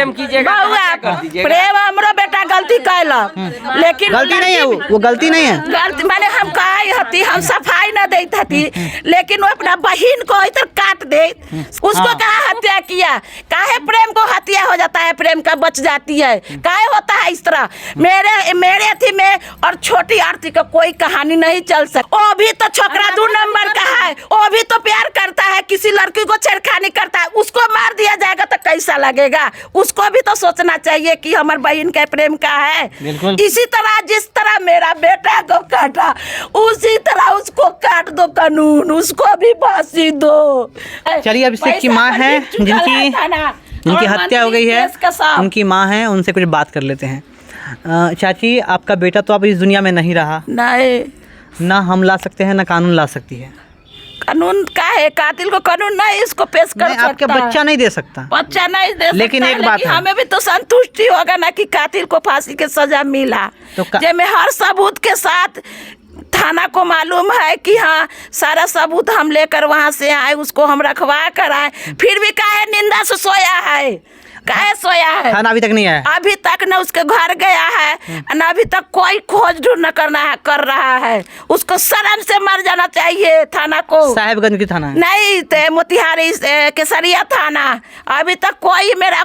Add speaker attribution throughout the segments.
Speaker 1: प्रेम हमरो बेटा गलती कैलक, लेकिन
Speaker 2: गलती नहीं है, वो गलती नहीं है।
Speaker 1: गलती माने हम कहा हती, हम सफाई न देती हती, लेकिन वो अपना बहन को इधर काट दे, उसको कहा हत्या किया। काहे प्रेम को हत्या हो जाता है, प्रेम का बच जाती है, काहे होता है इस तरह। मेरे थी में और छोटी आरती का कोई कहानी नहीं चल सकती। वो भी तो छोकरा 2 नंबर का है, वो भी तो प्यार करता है, किसी लड़की को छेड़खानी करता है, उसको मार दिया जाएगा तो कैसा लगेगा। उसको भी तो सोचना चाहिए कि हमारे बहन का प्रेम का है। इसी तरह जिस तरह मेरा बेटा को काटा, उसी तरह उसको काट दो कानून, उसको भी फांसी दो।
Speaker 2: चलिए, अब इससे की माँ है जिनकी हत्या हो गई है, उनकी माँ है, उनसे कुछ बात कर लेते हैं। चाची, आपका बेटा तो अब इस दुनिया में नहीं रहा।
Speaker 1: नहीं,
Speaker 2: ना हम ला सकते हैं ना कानून ला सकती है।
Speaker 1: कानून का है, कातिल को कानून नहीं इसको पेश कर सकता।
Speaker 2: आपके बच्चा नहीं दे सकता,
Speaker 1: बच्चा नहीं दे सकता,
Speaker 2: लेकिन एक बात है,
Speaker 1: हमें भी तो संतुष्टि होगा ना कि कातिल को फांसी की सजा मिला।
Speaker 2: तो
Speaker 1: जब हर सबूत के साथ थाना को मालूम है कि हाँ सारा सबूत हम लेकर वहाँ से आए, उसको हम रखवा कर आए, फिर भी काहे निंदा से सोया है, काहे सोया है।
Speaker 2: थाना अभी तक नहीं आया,
Speaker 1: अभी तक न उसके घर गया है, न अभी तक कोई खोज ढूंढ न कर रहा है। उसको शर्म से मर जाना चाहिए थाना को।
Speaker 2: साहेबगंज की थाना है?
Speaker 1: नहीं, मोतिहारी केसरिया थाना। अभी तक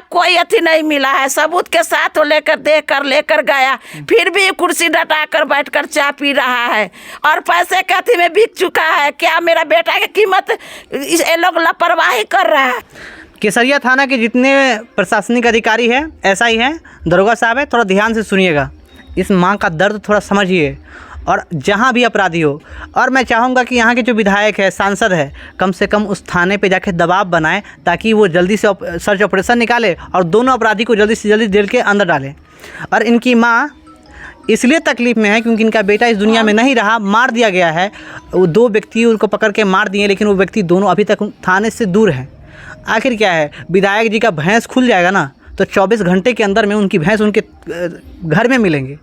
Speaker 1: कोई अथी नहीं मिला है, सबूत के साथ लेकर गया, फिर भी कुर्सी डटाकर बैठकर चाय पी रहा है और पैसे के अथी में बिक चुका है। क्या मेरा बेटा की कीमत ये लोग लापरवाही कर रहा है।
Speaker 2: केसरिया थाना के जितने प्रशासनिक अधिकारी हैं ऐसा ही है, दरोगा साहब है, थोड़ा ध्यान से सुनिएगा, इस माँ का दर्द थोड़ा समझिए, और जहाँ भी अपराधी हो। और मैं चाहूँगा कि यहाँ के जो विधायक है, सांसद है, कम से कम उस थाने पे जाके दबाव बनाए ताकि वो जल्दी से सर्च ऑपरेशन निकाले और दोनों अपराधी को जल्दी से जल्दी जेल के अंदर डालें। और इनकी माँ इसलिए तकलीफ़ में है क्योंकि इनका बेटा इस दुनिया में नहीं रहा, मार दिया गया है। वो 2 व्यक्ति उनको पकड़ के मार दिए, लेकिन वो व्यक्ति दोनों अभी तक थाने से दूर हैं। आखिर क्या है, विधायक जी का भैंस खुल जाएगा ना तो 24 घंटे के अंदर में उनकी भैंस उनके घर में मिलेंगे।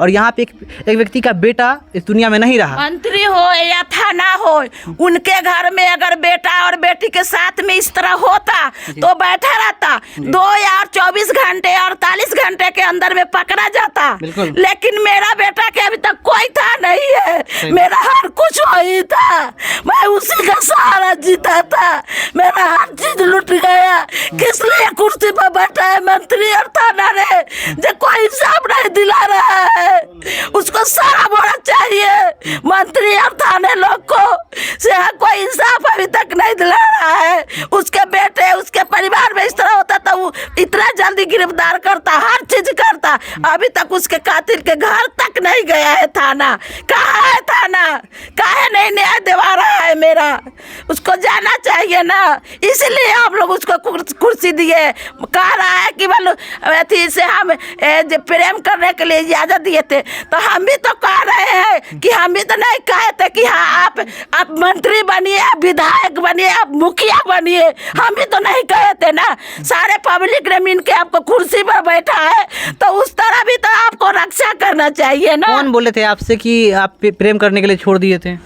Speaker 2: और यहाँ पे एक व्यक्ति का बेटा इस दुनिया में नहीं रहा।
Speaker 1: मंत्री हो या थाना हो, उनके घर में अगर बेटा और बेटी के साथ में इस तरह होता तो बैठा रहता, 2 या 24 घंटे 48 घंटे के अंदर में पकड़ा जाता। लेकिन मेरा बेटा के अभी तक कोई था नहीं है, मेरा हर कुछ वही था, मैं उसी का सहारा जीता था, मेरा हर चीज लुट गया। किस लिए कुर्सी पर बैठा है मंत्री और थाना ने, जो कोई इंसाफ नहीं दिला रहा है। उसको शर्म होना चाहिए, मंत्री और थाने लोग को से कोई इंसाफ अभी तक नहीं दिला रहा है। उसके बेटे उसके परिवार में इस तरह होता तो वो इतना जल्दी गिरफ्तार करता, हर चीज करता। अभी तक उसके कातिल के घर तक नहीं गया है थाना। कहाँ है थाना, काहे नहीं न्याय दिवा रहा है मेरा, उसको जाना चाहिए ना। इसलिए हम लोग उसको कुर्सी दिए, कह रहा है कि अथी से हम प्रेम करने के लिए इजाजत दिए थे, तो हम भी तो कह रहे हैं कि हम भी तो नहीं कहे थे कि हाँ आप मंत्री बनिए, विधायक बनिए, आप मुखिया बनिए, हम भी तो नहीं कहे थे ना। सारे पब्लिक ने मिल के आपको कुर्सी पर बैठा है तो उस तरह भी तो आपको रक्षा करना चाहिए ना।
Speaker 2: कौन बोले थे आपसे कि आप प्रेम करने के लिए छोड़ दिए थे?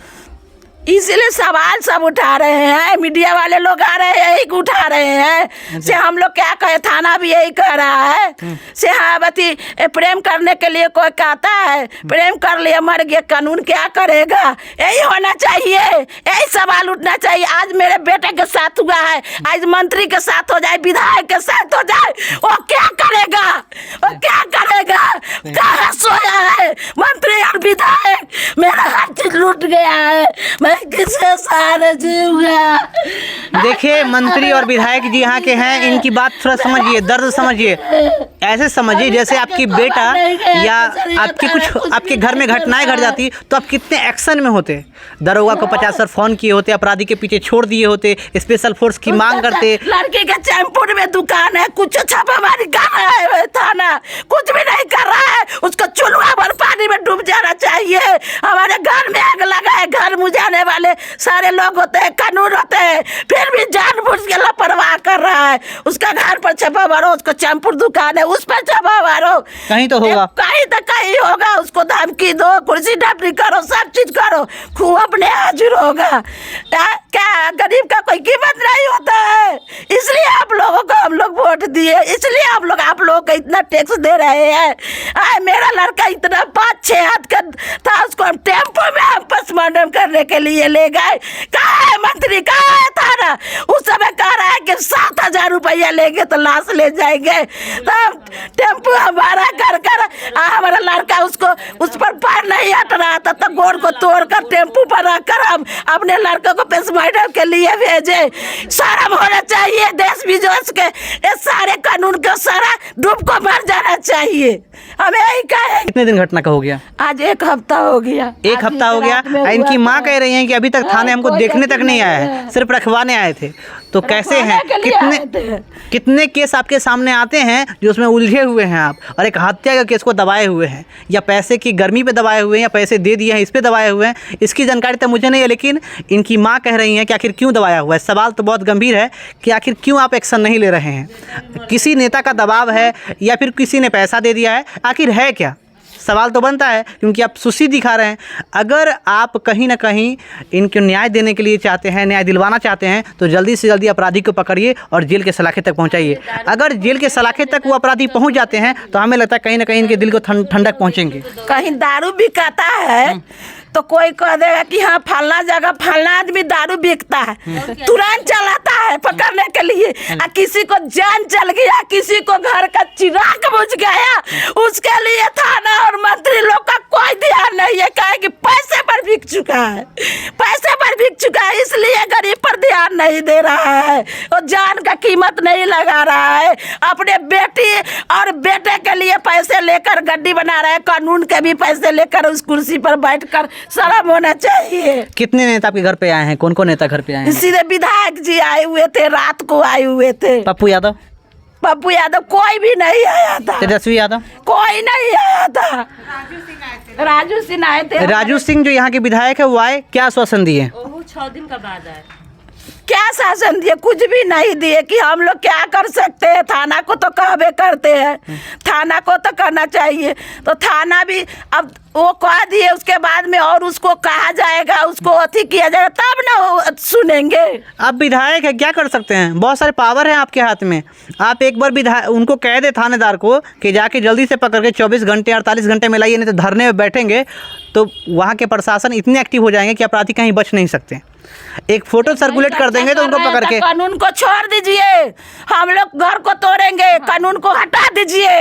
Speaker 1: इसलिए सवाल सब उठा रहे हैं, मीडिया वाले लोग आ रहे हैं, यही उठा रहे हैं। से हम लोग क्या कहे, थाना भी यही कह रहा है से हाँ बती प्रेम करने के लिए कोई कहता है, प्रेम कर लिया मर गया, कानून क्या करेगा। यही होना चाहिए, यही सवाल उठना चाहिए। आज मेरे बेटे के साथ हुआ है, आज मंत्री के साथ हो जाए, विधायक के साथ हो जाए, वो क्या करेगा, वो क्या करेगा। कहाँ सोया है मंत्री और विधायक, मेरा हर चीज लूट गया है, मैं किसके सहारे जीऊंगा।
Speaker 2: देखिए, मंत्री और विधायक जी यहाँ के हैं, इनकी बात थोड़ा समझिए, दर्द समझिए। ऐसे समझिए जैसे आपकी बेटा या आपके घर में घटनाएं घट जाती तो आप कितने एक्शन में होते, दरोगा को 50 बार फोन किए होते, अपराधी के पीछे छोड़ दिए होते, स्पेशल फोर्स की मांग करते।
Speaker 1: लड़की के चैनपुर में दुकान है, कुछ छापामारी कर रहा है थाना, कुछ भी नहीं कर रहा है। उसको चुलवा भर पानी में डूब जाना चाहिए। हमारे घर में आग लगा है, घर मुझाने वाले सारे लोग होते हैं, कानून होते हैं, फिर भी जानबूझ के लापरवाह कर रहा है। उसका घर पर छापा मारो, उसको चैनपुर दुकान है उस पर छापा मारो,
Speaker 2: कहीं तो होगा,
Speaker 1: कहीं तो कहीं होगा। उसको धमकी दो, कुर्सी डपरी करो, सब चीज करो, खूब अपने हाजिर होगा। क्या क्या गरीब का कोई कीमत नहीं होता है? इसलिए आप लोगों को हम लोग वोट दिए, इसलिए आप लोगों को इतना टैक्स दे रहे हैं। मेरा लड़का इतना 5-6 हाथ का था, उसको हम टेम्पो में हम पोस्टमार्टम करने के लिए ले गए। कहाँ है मंत्री, कहाँ है थाना? उस समय कह रहा है कि 7,000 रुपया लेंगे तो लाश ले जाएंगे। तब टेम्पो हमारा कर हमारा लड़का उसको उस पर पैर नहीं हट रहा था, तो गोड़ को तोड़कर टेम्पो पर रखकर हम अपने लड़के को पोस्टमार्टम के लिए भेजे। शर्म होना चाहिए देश विदेश के, ये सारे कानून के सारा डूब को मर जाना चाहिए। हमें यही कहे।
Speaker 2: कितने दिन घटना का हो गया?
Speaker 1: आज 1 हफ्ता हो गया।
Speaker 2: 1 हफ्ता हो गया। इनकी माँ कह रही हैं कि अभी तक थाने हमको देखने तक नहीं आया है, सिर्फ रखवाने आए थे। तो कैसे हैं, कितने केस आपके सामने आते हैं जो उसमें उलझे हुए हैं आप, और एक हत्या का केस को दबाए हुए हैं, या पैसे की गर्मी पे दबाए हुए हैं, या पैसे दे दिए हैं इस पे दबाए हुए हैं, इसकी जानकारी तो मुझे नहीं है। लेकिन इनकी माँ कह रही हैं कि आखिर क्यों दबाया हुआ है। सवाल तो बहुत गंभीर है कि आखिर क्यों आप एक्शन नहीं ले रहे हैं? किसी नेता का दबाव है या फिर किसी ने पैसा दे दिया है? आखिर है क्या? सवाल तो बनता है, क्योंकि आप सुस्ती दिखा रहे हैं। अगर आप कहीं ना कहीं इनको न्याय देने के लिए चाहते हैं, न्याय दिलवाना चाहते हैं, तो जल्दी से जल्दी अपराधी को पकड़िए और जेल के सलाखे तक पहुंचाइए। अगर जेल के सलाखे तक वो अपराधी पहुंच जाते हैं तो हमें लगता है कहीं ना कहीं इनके दिल को ठंडक पहुंचेंगे।
Speaker 1: कहीं दारू बिकाता है तो कोई कह देगा कि हाँ फलना जगह फलना आदमी दारू बिकता है, तुरंत चलाता है पकड़ने के लिए। किसी को जान चल गया, किसी को घर का चिराग बुझ गया, उसके लिए थाना और मंत्री लोग का कोई ध्यान नहीं है। कहे कि पैसे पर बिक चुका है, पैसे पर बिक चुका है, इसलिए गरीब पर ध्यान नहीं दे रहा है, वो जान का कीमत नहीं लगा रहा है। अपने बेटी और बेटे के लिए पैसे लेकर गड्डी बना रहा है, कानून के भी पैसे लेकर उस कुर्सी पर बैठकर। शर्म होना चाहिए।
Speaker 2: कितने नेता आपके घर पे आए हैं? कौन कौन नेता घर पे आए हैं?
Speaker 1: सीधे विधायक जी आए हुए थे, रात को आए हुए थे।
Speaker 2: पप्पू यादव?
Speaker 1: पप्पू यादव कोई भी नहीं आया था।
Speaker 2: तेजस्वी यादव?
Speaker 1: कोई नहीं आया था। राजू सिंह आए थे।
Speaker 2: राजू सिंह जो यहाँ के विधायक है वो आए, क्या आश्वासन दिए?
Speaker 3: वो 6 दिन का बाद आए।
Speaker 1: क्या शासन दिए? कुछ भी नहीं दिए। कि हम लोग क्या कर सकते हैं? थाना को तो कहबे करते हैं, थाना को तो करना चाहिए। तो थाना भी अब वो कह दिए, उसके बाद में और उसको कहा जाएगा, उसको अथी किया जाएगा, तब ना वो सुनेंगे।
Speaker 2: आप विधायक है, क्या कर सकते हैं? बहुत सारे पावर है आपके हाथ में। आप एक बार विधायक उनको कह दे, थानेदार को, कि जाके जल्दी से पकड़ के 24 घंटे 48 घंटे में लाइए, नहीं तो धरने में बैठेंगे, तो वहाँ के प्रशासन इतने एक्टिव हो जाएंगे कि अपराधी कहीं बच नहीं सकते। एक फोटो सर्कुलेट कर देंगे तो उनको पकड़ के।
Speaker 1: कानून को छोड़ दीजिए, हम लोग घर को तोड़ेंगे, कानून को हटा दीजिए।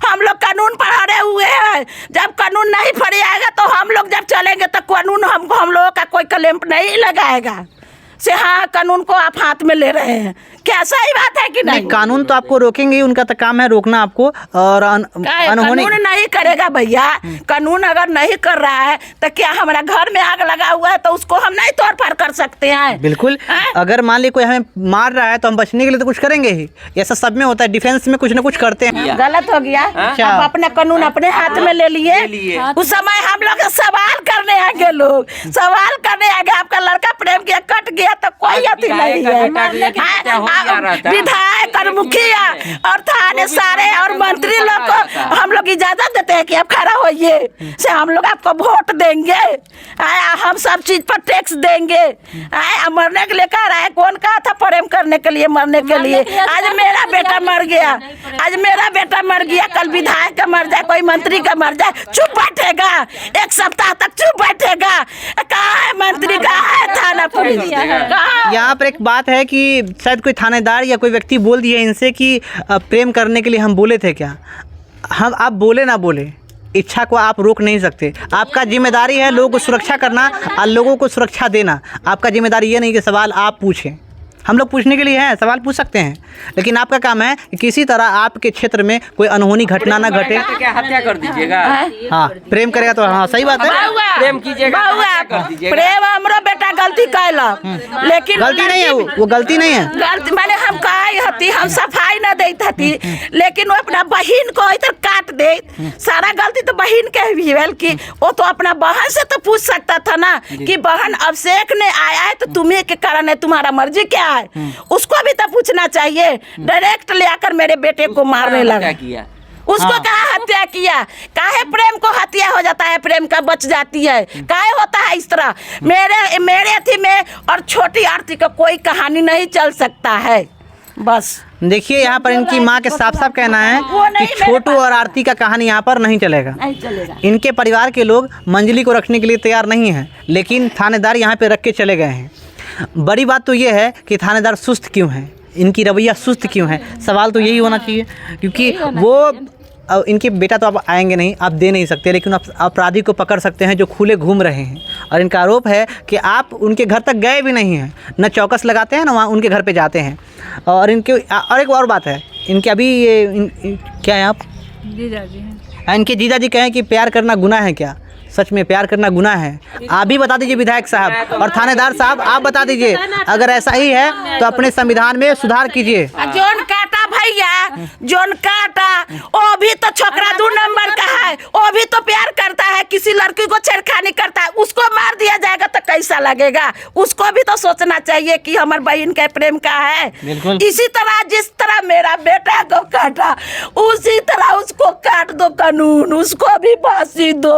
Speaker 1: हम लोग कानून पर अड़े हुए हैं। जब कानून नहीं फरियाएगा तो हम लोग जब चलेंगे तो कानून हमको, हम लोगों का कोई क्लेम नहीं लगाएगा से हाँ कानून को आप हाथ में ले रहे हैं। क्या सही बात है कि नहीं?
Speaker 2: कानून तो आपको रोकेंगे ही, उनका तो काम है रोकना आपको। और
Speaker 1: कानून नहीं करेगा भैया, कानून अगर नहीं कर रहा है तो क्या हमारा घर में आग लगा हुआ है तो उसको हम नहीं तोड़ फाड़ कर सकते हैं?
Speaker 2: बिल्कुल। अगर मान ली कोई हमें मार रहा है तो हम बचने के लिए तो कुछ करेंगे ही, ऐसा सब में होता है। डिफेंस में कुछ ना कुछ करते हैं।
Speaker 1: गलत हो गया। आप अपना कानून अपने हाथ में ले लिए। उस समय हम लोग सवाल करने आगे, लोग सवाल करने आगे, आपका लड़का प्रेम किया कट गया तो कोई अति नहीं है। विधायक और मुखिया और थाने सारे और मंत्री लोग को हम लोग इजाजत देते हैं कि आप खड़ा होइए, से हम लोग आपको वोट देंगे, हम सब चीज पर टैक्स देंगे। मरने के लिए कह रहा है, कौन कहा था प्रेम करने के लिए, मरने के लिए? आज मेरा बेटा मर गया, आज मेरा बेटा मर गया, कल विधायक का मर जाए, कोई मंत्री का मर जाए, चुप बैठेगा? 1 सप्ताह तक चुप बैठेगा? कहाँ है मंत्री, कहाँ है थाना पुलिस?
Speaker 2: यहाँ पर एक बात है कि शायद कोई थानेदार या कोई व्यक्ति बोल दिया इनसे कि प्रेम करने के लिए हम बोले थे क्या? हम आप बोले ना बोले, इच्छा को आप रोक नहीं सकते। आपका जिम्मेदारी है लोगों को सुरक्षा करना और लोगों को सुरक्षा देना। आपका जिम्मेदारी ये नहीं कि सवाल आप पूछें। हम लोग पूछने के लिए हैं, सवाल पूछ सकते हैं, लेकिन आपका काम है कि किसी तरह आपके क्षेत्र में कोई अनहोनी घटना ना घटे।
Speaker 4: तो क्या हत्या कर दीजिएगा?
Speaker 2: हाँ, प्रेम करेगा तो हाँ सही बात है।
Speaker 4: प्रेम कीजिएगा,
Speaker 1: प्रेम हमरो बेटा गलती कैला, लेकिन
Speaker 2: गलती नहीं है, वो गलती नहीं है।
Speaker 1: गलती माने हम कहा हती, हम सफाई न देती हती, लेकिन वो अपना बहन को इधर काट दे। सारा गलती तो बहन के भी है, कि वो तो अपना बहन से तो पूछ सकता था ना कि बहन अभिषेक ने आया है तो तुम्हें के कारण है, तुम्हारा मर्जी क्या है? उसको भी तो पूछना चाहिए। डायरेक्ट ले आकर मेरे बेटे को मारने लगा।
Speaker 4: किया
Speaker 1: उसको
Speaker 2: हाँ।
Speaker 1: कहाँ हत्या किया? काहे प्रेम को हत्या हो जाता है, प्रेम का बच जाती है? काहे होता है इस तरह? मेरे अथी में और छोटी आरती का कोई कहानी नहीं चल सकता है। बस
Speaker 2: देखिए यहाँ पर इनकी माँ के साफ साफ कहना है
Speaker 1: वो नहीं
Speaker 2: कि
Speaker 1: मेरे
Speaker 2: छोटू और आरती का कहानी यहाँ पर नहीं चलेगा।
Speaker 1: नहीं चलेगा।
Speaker 2: इनके परिवार के लोग मंजली को रखने के लिए तैयार नहीं हैं, लेकिन थानेदार यहाँ पे रख के चले गए हैं। बड़ी बात तो ये है कि थानेदार सुस्त क्यों हैं, इनकी रवैया सुस्त क्यों है? सवाल तो यही होना चाहिए, क्योंकि वो अब इनके बेटा तो अब आएंगे नहीं, आप दे नहीं सकते, लेकिन आप अपराधी को पकड़ सकते हैं जो खुले घूम रहे हैं। और इनका आरोप है कि आप उनके घर तक गए भी नहीं हैं, न चौकस लगाते हैं, न वहाँ उनके घर पे जाते हैं। और इनके और एक और बात है, इनके अभी ये क्या है, आप
Speaker 3: जीजाजी हैं।
Speaker 2: इनके जीजा जी कहें कि प्यार करना गुनाह है क्या? सच में प्यार करना गुनाह है? आप भी बता दीजिए विधायक साहब और थानेदार साहब, आप बता दीजिए अगर ऐसा ही है तो अपने संविधान में सुधार कीजिए।
Speaker 1: जोन काटा भैया, जोन काटा वो भी तो छोकरा 2 नंबर का है, वो भी तो प्यार करता है, किसी लड़की को छेड़खानी करता है, उसको मार दिया जाएगा तो कैसा लगेगा? उसको भी तो सोचना चाहिए कि हमारे बहन का प्रेम का है।
Speaker 2: बिल्कुल।
Speaker 1: इसी तरह जिस तरह मेरा बेटा को काटा, उसी तरह उसको काट दो कानून, उसको भी फांसी दो।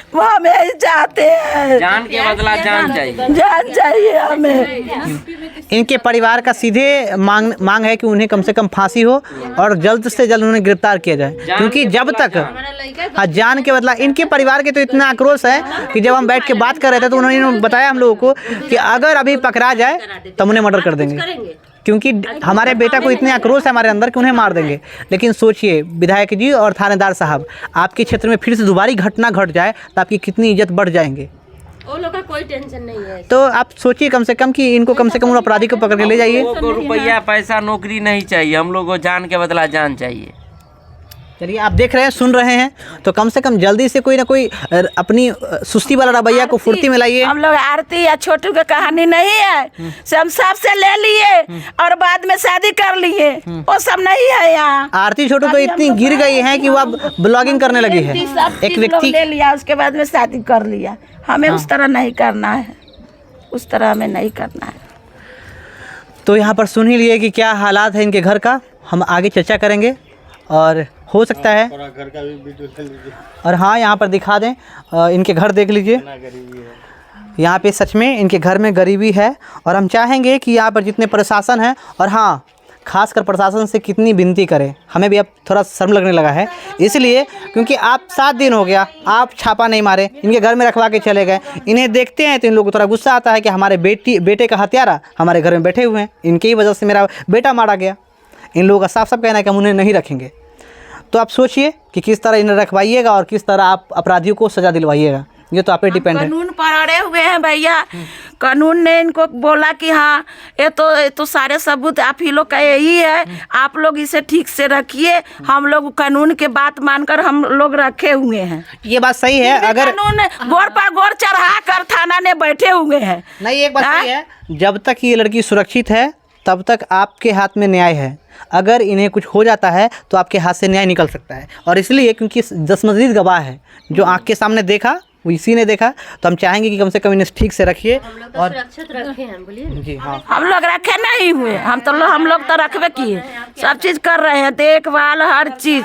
Speaker 1: वो हमें चाहते हैं,
Speaker 4: जान के बदला जान चाहिए।
Speaker 1: जान चाहिए हमें।
Speaker 2: इनके परिवार का सीधे मांग है कि उन्हें कम से कम फांसी हो और जल्द से जल्द उन्हें गिरफ्तार किया जाए, क्योंकि जब तक जान के बदला, इनके परिवार के तो इतना आक्रोश है कि जब हम बैठ के बात कर रहे थे तो उन्होंने बताया हम लोगों को कि अगर अभी पकड़ा जाए तो उन्हें मर्डर कर देंगे, क्योंकि हमारे बेटा को इतने आक्रोश है हमारे अंदर कि उन्हें मार देंगे। लेकिन सोचिए विधायक जी और थानेदार साहब, आपके क्षेत्र में फिर से दोबारा घटना घट जाए तो आपकी कितनी इज्जत बढ़ जाएंगे।
Speaker 5: वो लोग का कोई टेंशन नहीं है।
Speaker 2: तो आप सोचिए कम से कम कि इनको कम से कम उन अपराधी को पकड़ के ले जाइए।
Speaker 4: लोगों को रुपया पैसा नौकरी नहीं चाहिए, हम लोग को जान के बदला जान चाहिए।
Speaker 2: चलिए, आप देख रहे हैं, सुन रहे हैं, तो कम से कम जल्दी से कोई ना कोई अपनी सुस्ती वाला रवैया को फुर्ती में लाइए।
Speaker 1: हम लोग आरती या छोटू की कहानी नहीं है, से हम सबसे ले लिए और बाद में शादी कर लिए, वो सब नहीं है यहाँ।
Speaker 2: आरती छोटू तो इतनी गिर गई है कि वो अब ब्लॉगिंग करने लगी है। एक व्यक्ति
Speaker 1: ले लिया, उसके बाद में शादी कर लिया। हमें उस तरह नहीं करना है, उस तरह हमें नहीं करना है।
Speaker 2: तो यहाँ पर सुन ही लिए कि क्या हालात है इनके घर का, हम आगे चर्चा करेंगे और हो सकता है
Speaker 6: घर का भी वीडियो लीजिए।
Speaker 2: और हाँ, यहाँ पर दिखा दें, इनके घर देख लीजिए। यहाँ पे सच में इनके घर में गरीबी है और हम चाहेंगे कि यहाँ पर जितने प्रशासन है, और हाँ खासकर प्रशासन से कितनी विनती करें, हमें भी अब थोड़ा शर्म लगने लगा है, इसलिए क्योंकि आप 7 दिन हो गया आप छापा नहीं मारे, इनके घर में रखवा के चले गए। इन्हें देखते हैं तो इन लोगों को थोड़ा गुस्सा आता है कि हमारे बेटे का हत्यारा हमारे घर में बैठे हुए हैं, इनकी ही वजह से मेरा बेटा मारा गया। इन लोगों का साफ साफ कहना है कि हम उन्हें नहीं रखेंगे। तो आप सोचिए कि किस तरह इन्हें रखवाइएगा और किस तरह आप अपराधियों को सज़ा दिलवाइएगा, ये तो आप पे डिपेंड है।
Speaker 1: कानून पर अड़े हुए हैं भैया। कानून ने इनको बोला कि हाँ ये तो सारे सबूत आप ही लोग का यही है, आप लोग इसे ठीक से रखिए। हम लोग कानून के बात मानकर हम लोग रखे हुए हैं।
Speaker 2: ये बात सही है। अगर
Speaker 1: कानून गोर पर गोर चढ़ा कर थाना ने बैठे हुए हैं।
Speaker 2: नहीं, एक बात सही है, जब तक ये लड़की सुरक्षित है तब तक आपके हाथ में न्याय है। अगर इन्हें कुछ हो जाता है तो आपके हाथ से न्याय निकल सकता है, और इसलिए क्योंकि 10 मजीद गवाह है जो आँख के सामने देखा, वो इसी ने देखा, तो हम चाहेंगे कि कम से कम इन्हें ठीक से रखिए। और
Speaker 5: सुरक्षित रखे हैं, बोलिए ना।
Speaker 2: जी हाँ,
Speaker 1: हम लोग रखे नहीं हुए, हम लोग तो रखबे किए, सब चीज कर रहे हैं, देखभाल हर चीज।